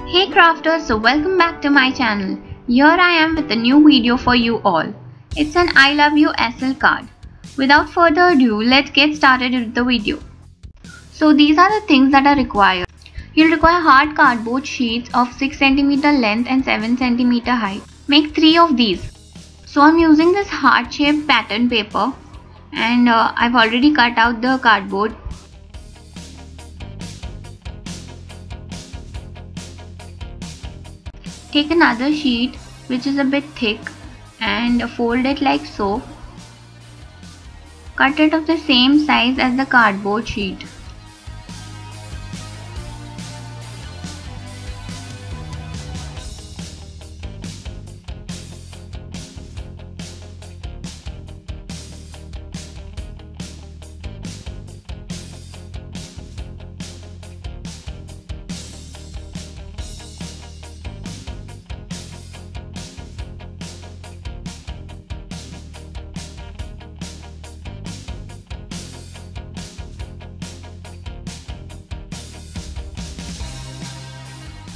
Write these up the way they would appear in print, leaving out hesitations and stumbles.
Hey crafters, so welcome back to my channel. Here I am with a new video for you all. It's an I love you SL card. Without further ado, let's get started with the video. So these are the things that are required. You'll require hard cardboard sheets of 6 cm length and 7 cm height. Make 3 of these. So I'm using this heart shaped pattern paper and I've already cut out the cardboard. Take another sheet which is a bit thick and fold it like so. Cut it of the same size as the cardboard sheet.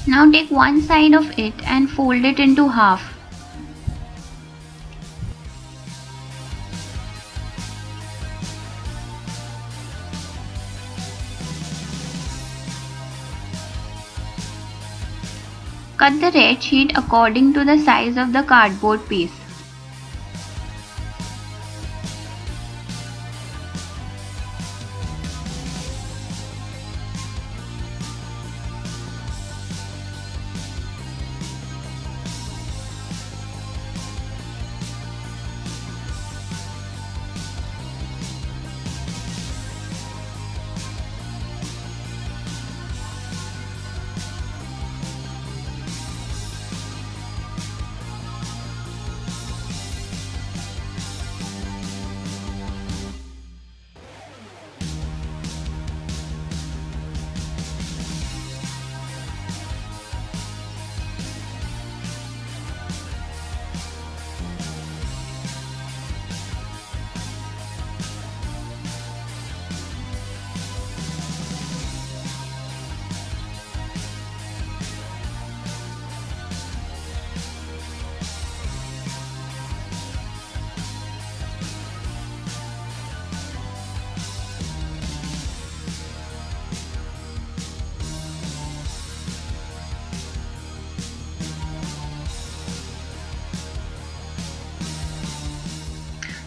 Now take one side of it and fold it into half. Cut the red sheet according to the size of the cardboard piece.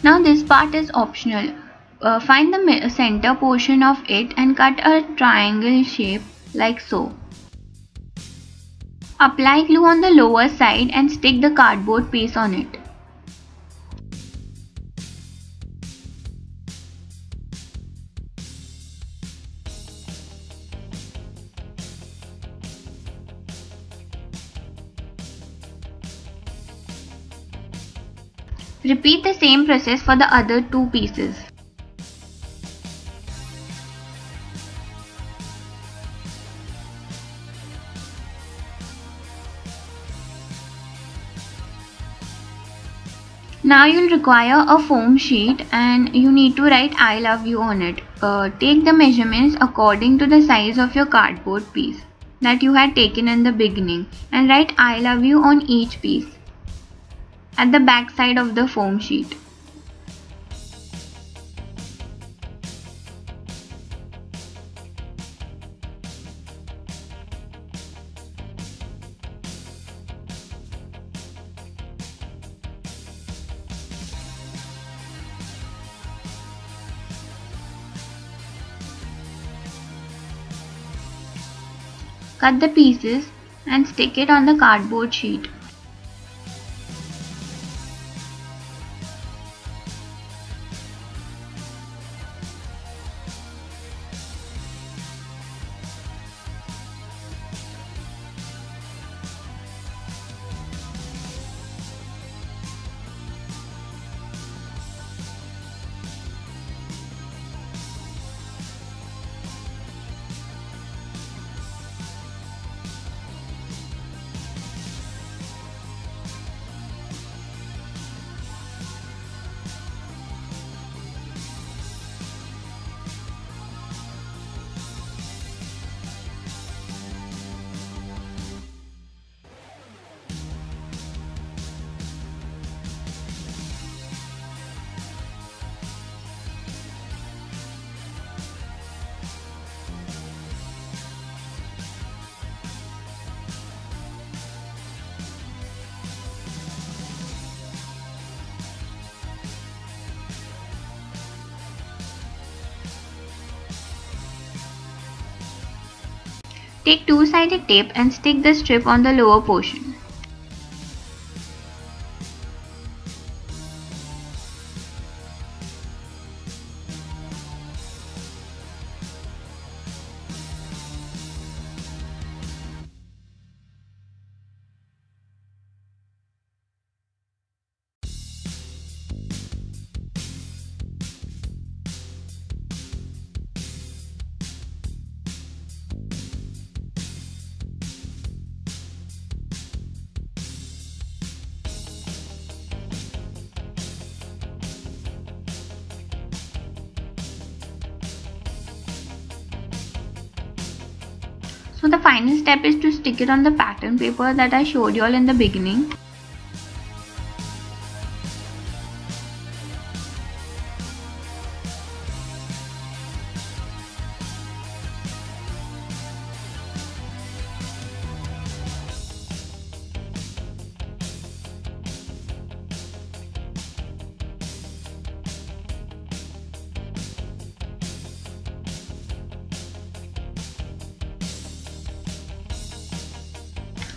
Now this part is optional. Find the center portion of it and cut a triangle shape like so. Apply glue on the lower side and stick the cardboard piece on it. Repeat the same process for the other two pieces. Now you'll require a foam sheet and you need to write I love you on it. Take the measurements according to the size of your cardboard piece that you had taken in the beginning and write I love you on each piece at the back side of the foam sheet. Cut the pieces and stick it on the cardboard sheet. Take two-sided tape and stick the strip on the lower portion. So the final step is to stick it on the pattern paper that I showed you all in the beginning.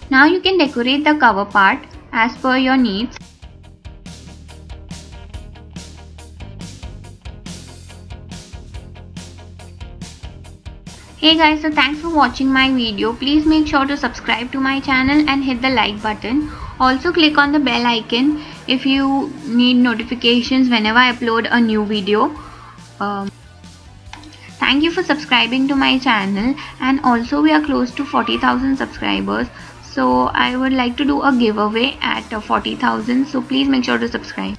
Now you can decorate the cover part as per your needs. Hey guys, so thanks for watching my video. Please make sure to subscribe to my channel and hit the like button. Also click on the bell icon if you need notifications whenever I upload a new video. Thank you for subscribing to my channel, and also we are close to 40,000 subscribers. So I would like to do a giveaway at 40,000, so please make sure to subscribe.